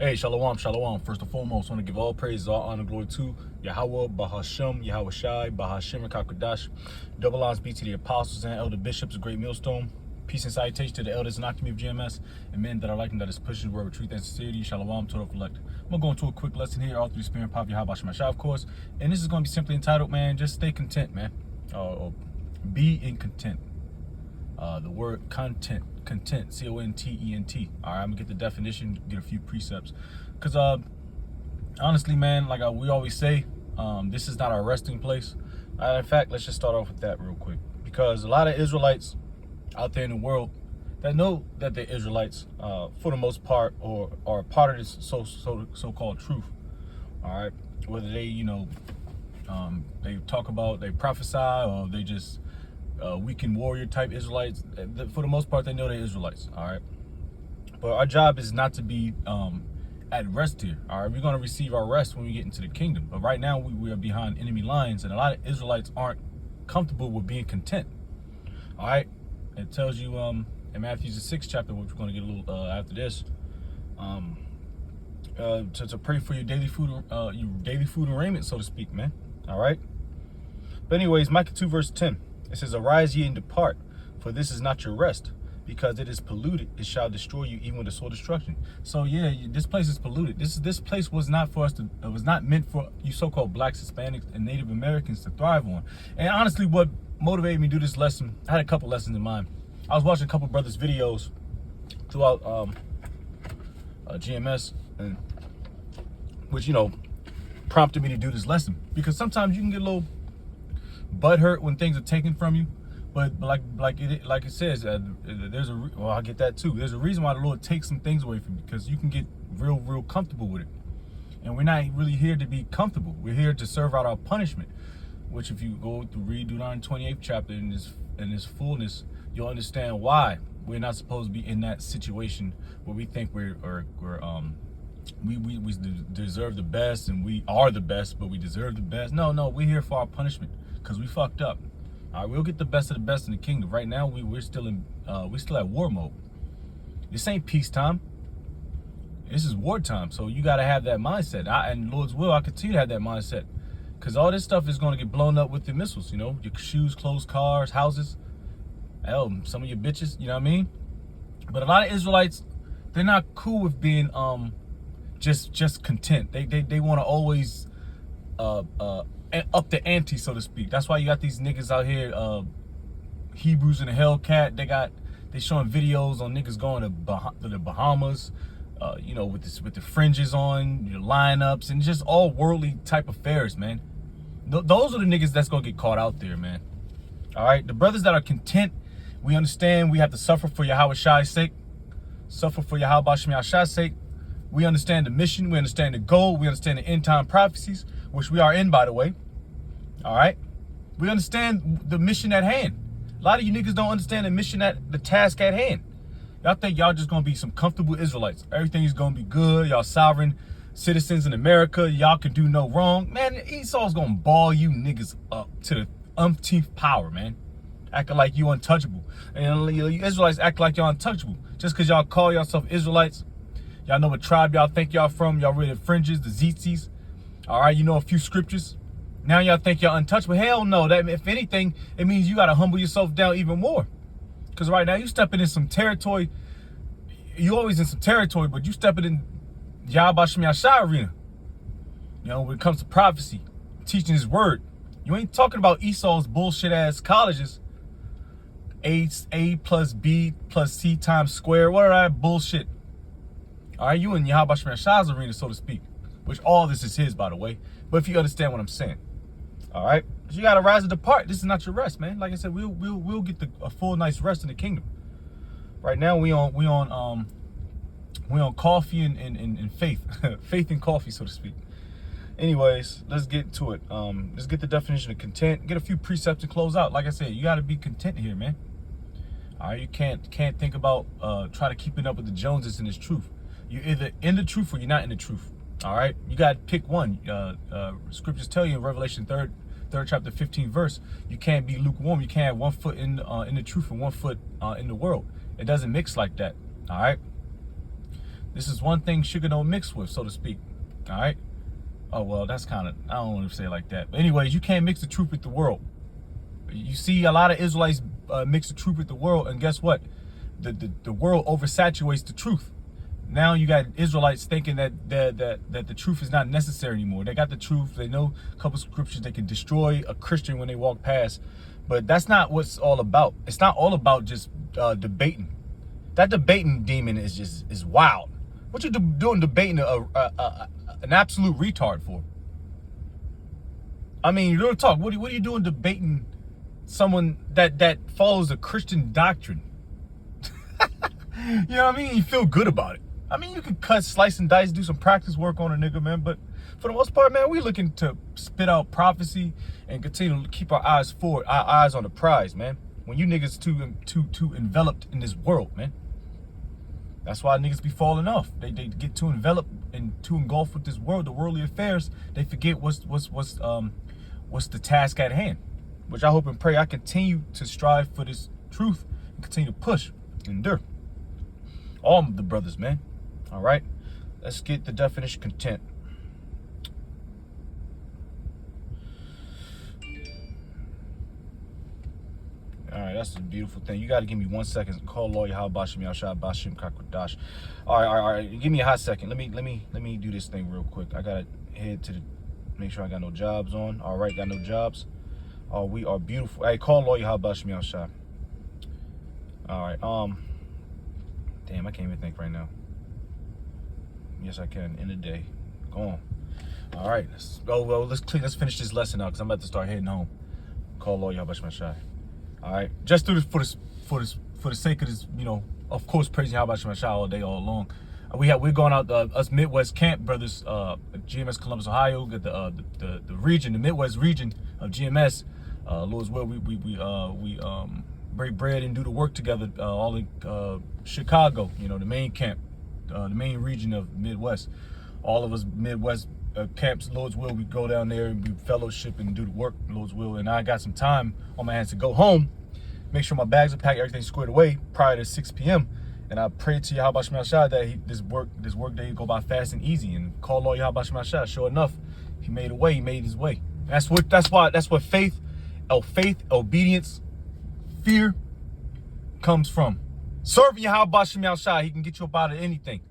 Hey, shalom, shalom. First and foremost, I want to give all praise, all honor, glory to Yahweh, Bahashem, Yahweh Shai, Bahashem, and Kakadash. Double honors be to the apostles and elder bishops of Great Millstone. Peace and salutation to the elders and community of GMS and men that are like them that is pushing the word of truth and sincerity. Shalom, total collect. I'm going to go into a quick lesson here, all through the Spirit and Pop Yahweh Shai, of course. And this is going to be simply entitled, man, just stay content, man. Be in content. The word content, content, C-O-N-T-E-N-T. All right, I'm gonna get the definition, get a few precepts, because honestly, man, like we always say, this is not our resting place. In fact, let's just start off with that real quick, because a lot of Israelites out there in the world that know that they're Israelites, for the most part, or are part of this so-called truth. All right, whether they, they talk about, they prophesy, or they just weekend warrior type Israelites. For the most part, they know they're Israelites. All right, but our job is not to be at rest here. All right, we're going to receive our rest when we get into the kingdom. But right now, we are behind enemy lines, and a lot of Israelites aren't comfortable with being content. All right, it tells you in Matthew the 6th chapter, which we're going to get a little after this, to pray for your daily food and raiment, so to speak, man. All right. But anyways, Micah 2 verse 10. It says, "Arise ye and depart, for this is not your rest, because it is polluted. It shall destroy you, even with the sword destruction." So yeah, this place is polluted. This place was not for us to. It was not meant for you so-called blacks, Hispanics, and Native Americans to thrive on. And honestly, what motivated me to do this lesson, I had a couple lessons in mind. I was watching a couple brothers' videos throughout GMS, and which prompted me to do this lesson, because sometimes you can get a little butt hurt when things are taken from you, but like it says, I get that too. There's a reason why the Lord takes some things away from you, because you can get real comfortable with it, and we're not really here to be comfortable. We're here to serve out our punishment, which if you go to read Deuteronomy 28th chapter in this fullness, you'll understand why we're not supposed to be in that situation where we think we deserve the best, and we are the best, but we deserve the best. No, we're here for our punishment, because we fucked up. All right, we'll get the best of the best in the kingdom. Right now, we're still at war mode. This ain't peacetime. This is wartime. So you got to have that mindset. And Lord's will, I continue to have that mindset, because all this stuff is going to get blown up with the missiles. Your shoes, clothes, cars, houses. Hell, some of your bitches. You know what I mean? But a lot of Israelites, they're not cool with being just content. They want to always up the ante, so to speak. That's why you got these niggas out here, Hebrews in the Hellcat. They showing videos on niggas going to the Bahamas, with the fringes on, lineups, and just all worldly type affairs, man. Those are the niggas that's gonna get caught out there, man. All right, the brothers that are content, we understand we have to suffer for Yahweh Shai's sake, suffer for Yahweh Shai's sake. We understand the mission, we understand the goal, we understand the end time prophecies, which we are in, by the way. All right, we understand the mission at hand. A lot of you niggas don't understand the task at hand. Y'all think y'all just gonna be some comfortable Israelites. Everything's gonna be good. Y'all sovereign citizens in America. Y'all can do no wrong. Man, Esau's gonna ball you niggas up to the umpteenth power, man. Acting like you untouchable. And you Israelites act like y'all untouchable. Just because y'all call yourself Israelites. Y'all know what tribe y'all think y'all from. Y'all read the fringes, the Tzitzis. All right, you know a few scriptures. Now y'all think y'all untouchable. Hell no. That, if anything, it means you got to humble yourself down even more. Because right now you stepping in some territory. You always in some territory, but you stepping in Yahweh Shai arena. When it comes to prophecy, teaching his word. You ain't talking about Esau's bullshit ass colleges. A plus B plus C times square. What are that bullshit? All right, you in Yahweh Shai's arena, so to speak. Which all this is his, by the way. But if you understand what I'm saying. All right, but you gotta rise and depart. This is not your rest, man. Like I said, we'll get a full night's rest in the kingdom. Right now we on coffee and faith, faith and coffee, so to speak. Anyways, let's get to it. Let's get the definition of content. Get a few precepts to close out. Like I said, you gotta be content here, man. All right, you can't think about try to keeping up with the Joneses in this truth. You're either in the truth or you're not in the truth. All right, you got to pick one. Scriptures tell you in Revelation 3rd chapter 15 verse, you can't be lukewarm. You can't have 1 foot in the truth and 1 foot in the world. It doesn't mix like that. All right. This is one thing sugar don't mix with, so to speak. All right. Oh, well, that's kind of, I don't want to say it like that. But anyways, you can't mix the truth with the world. You see a lot of Israelites mix the truth with the world, and guess what? The world oversaturates the truth. Now you got Israelites thinking that the truth is not necessary anymore. They got the truth. They know a couple scriptures. They can destroy a Christian when they walk past. But that's not what's all about. It's not all about just debating. That debating demon is wild. What you doing debating an absolute retard for? I mean, real talk. What are you doing debating someone that follows a Christian doctrine? You know what I mean? You feel good about it. I mean, you can cut, slice, and dice, do some practice work on a nigga, man. But for the most part, man, we looking to spit out prophecy and continue to keep our eyes forward, our eyes on the prize, man. When you niggas too enveloped in this world, man. That's why niggas be falling off. They get too enveloped and too engulfed with this world, the worldly affairs. They forget what's the task at hand. Which I hope and pray I continue to strive for this truth and continue to push, endure. All the brothers, man. All right, let's get the definition content. All right, that's a beautiful thing. You got to give me 1 second. Call lawyer how Bashim Yashab Bashim Kakwadash. All right. Give me a hot second. Let me do this thing real quick. I gotta head to make sure I got no jobs on. All right, got no jobs. Oh, we are beautiful. Hey, call lawyer how Bashim Yashab. All right. Damn, I can't even think right now. Yes, I can. In the day. Go on. All right. Let's finish this lesson out because I'm about to start heading home. Call lawyer how Bashim Yashab. All right, just do this for the sake of this, you know, of course, praising Yahweh Shem Shah all day, all along. We're going out, us Midwest camp brothers, GMS Columbus, Ohio, get the region, the Midwest region of GMS. Lord's will, we break bread and do the work together, all in Chicago, you know, the main camp, the main region of Midwest. All of us Midwest camps, Lord's will, we go down there and we fellowship and do the work, Lord's will. And I got some time on my hands to go home, make sure my bags are packed, everything's squared away prior to 6 p.m. And I pray to Yahweh Shema Shah that this work day go by fast and easy. And call Lord Yahweh Shema Shah. Sure enough, he made a way. He made his way. That's what faith, obedience, fear comes from. Serving Yahweh Shema Shah, he can get you up out of anything,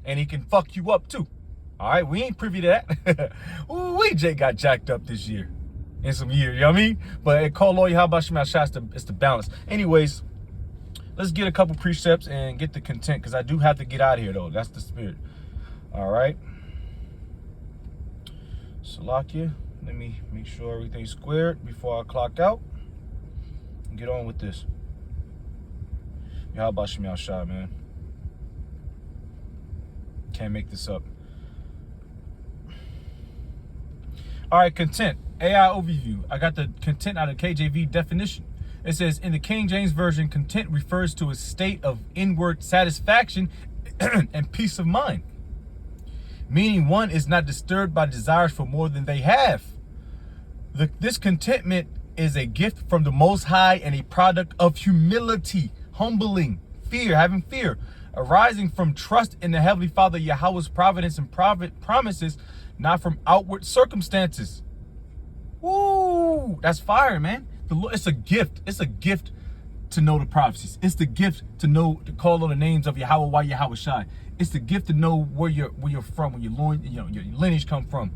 and he can fuck you up too. All right, we ain't privy to that. Ooh, Jay got jacked up this year, in some year, you know what I mean? But call Lord Yahweh Shema Shah, it's the balance. Anyways, let's get a couple precepts and get the content, because I do have to get out of here, though. That's the spirit. All right. Salakia, let me make sure everything's squared before I clock out. And get on with this. Yahweh Shem Shah, man. Can't make this up. All right, content. AI overview. I got the content out of KJV definition. It says, in the King James Version, content refers to a state of inward satisfaction and peace of mind, meaning one is not disturbed by desires for more than they have. This contentment is a gift from the Most High and a product of humility, humbling, having fear, arising from trust in the Heavenly Father, Yahweh's providence and promises, not from outward circumstances. Woo, that's fire, man. It's a gift. It's a gift to know the prophecies. It's the gift to call on the names of Yahweh, why Yahweh Shai. It's the gift to know where you're from, where your lineage come from.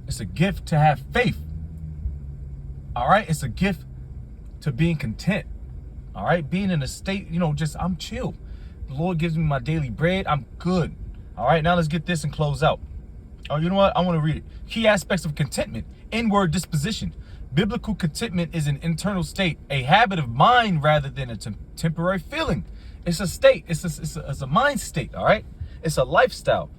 It's a gift to have faith. All right. It's a gift to being content. All right. Being in a state, I'm chill. The Lord gives me my daily bread. I'm good. All right. Now let's get this and close out. Oh, you know what? I want to read it. Key aspects of contentment. Inward disposition. Biblical contentment is an internal state, a habit of mind rather than a temporary feeling. It's a state. It's a mind state. All right. It's a lifestyle.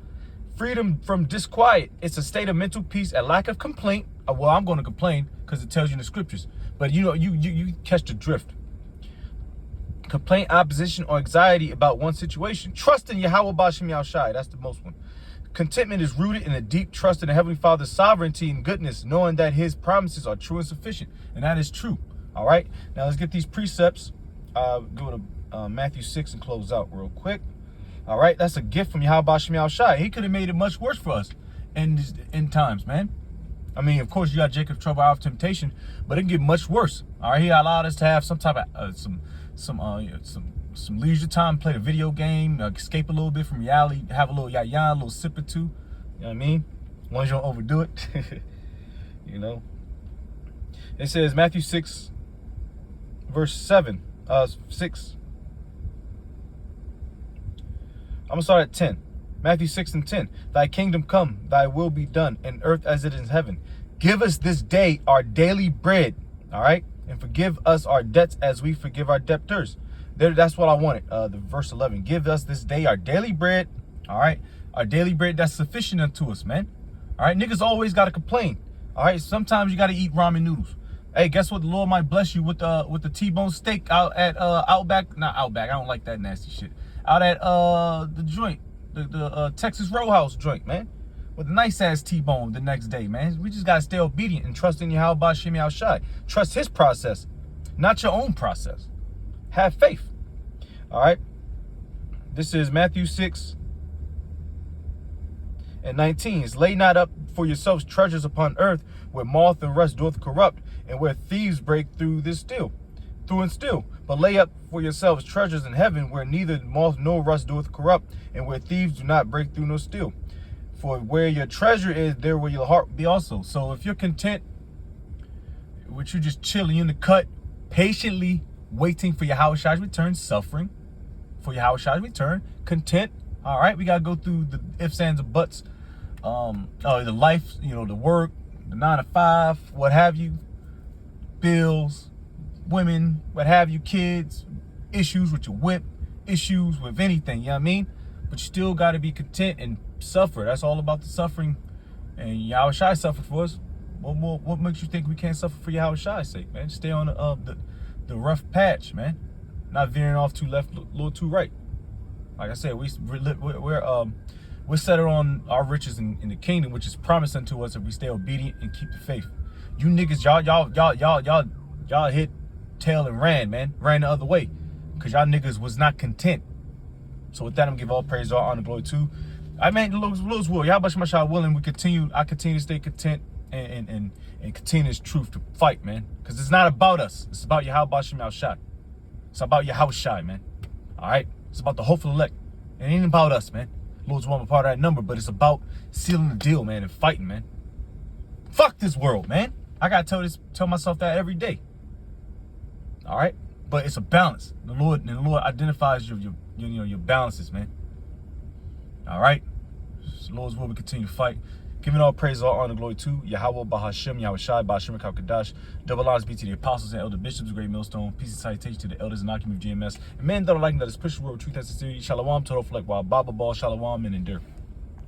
Freedom from disquiet. It's a state of mental peace, a lack of complaint. Well, I'm going to complain because it tells you in the scriptures. But you catch the drift. Complaint, opposition, or anxiety about one situation. Trust in Yahweh Bashim Yahshai. That's the most one. Contentment is rooted in a deep trust in the Heavenly Father's sovereignty and goodness, knowing that his promises are true and sufficient. And that is true. All right. Now let's get these precepts. Go to Matthew 6 and close out real quick. All right, that's a gift from Yahweh Shem Yahushai. He could have made it much worse for us in times, man. I mean, of course, you got Jacob's trouble out of temptation, but it can get much worse. All right, he allowed us to have some type of some leisure time, play a video game, escape a little bit from reality, have a little yayan, a little sip or two. You know what I mean? As long as you don't overdo it. You know. It says Matthew 6, verse 7, 6. I'm going to start at 10. Matthew 6 and 10. Thy kingdom come, thy will be done, in earth as it is in heaven. Give us this day our daily bread, all right? And forgive us our debts as we forgive our debtors. That's what I wanted, the verse 11. Give us this day our daily bread, all right? Our daily bread that's sufficient unto us, man. All right, niggas always got to complain. All right, sometimes you got to eat ramen noodles. Hey, guess what? The Lord might bless you with the T-bone steak out at Outback. Not Outback. I don't like that nasty shit. Out at the joint, the Texas Roadhouse joint, man, with a nice ass T-bone the next day, man. We just gotta stay obedient and trust in Yahweh Shem Yahushai. Trust His process, not your own process. Have faith. All right. This is Matthew 6 and 19. Lay not up for yourselves treasures upon earth, where moth and rust doth corrupt, and where thieves break through and steal. But lay up for yourselves treasures in heaven, where neither moth nor rust doeth corrupt, and where thieves do not break through nor steal. For where your treasure is, there will your heart be also. So if you're content with you just chilling in the cut, patiently waiting for Yahweh's return, suffering for Yahweh's return, content. All right, we gotta go through the ifs, ands, and buts. The life, the work, the 9 to 5, what have you, bills, women, what have you, kids, issues with your whip, issues with anything, you know what I mean? But you still got to be content and suffer. That's all about the suffering. And Yahushua suffered for us. What makes you think we can't suffer for Yahushua's sake, man? Stay on the rough patch, man. Not veering off too left, a little too right. Like I said, we're settled on our riches in the kingdom, which is promised unto us if we stay obedient and keep the faith. You niggas, y'all hit tail and ran the other way, because y'all niggas was not content. So with that, I'm gonna give all praise, all honor, glory to. I mean, the Lord's will. Yahweh Shemashah willing, I continue to stay content and continue this truth to fight, man. Because it's not about us. It's about Yahweh Shem Yahushai. It's about Yahushai, man. All right? It's about the hopeful elect. It ain't about us, man. Lord's will, I'm a part of that number, but it's about sealing the deal, man, and fighting, man. Fuck this world, man. I gotta tell myself that every day. All right? But it's a balance. The Lord identifies your balances, man. All right? So Lord's will, we continue to fight. Giving all praise, all honor, glory to Yahweh, Bahashem, Yahushai, Bahashem, Kadash. Double honors be to the apostles and elder bishops, great millstone. Peace and salutation to the elders and occupants of GMS. And men that are liking that is push the world, truth and sincerity. Shalom, total fleck, while Baba Ball, Shalom, and endure.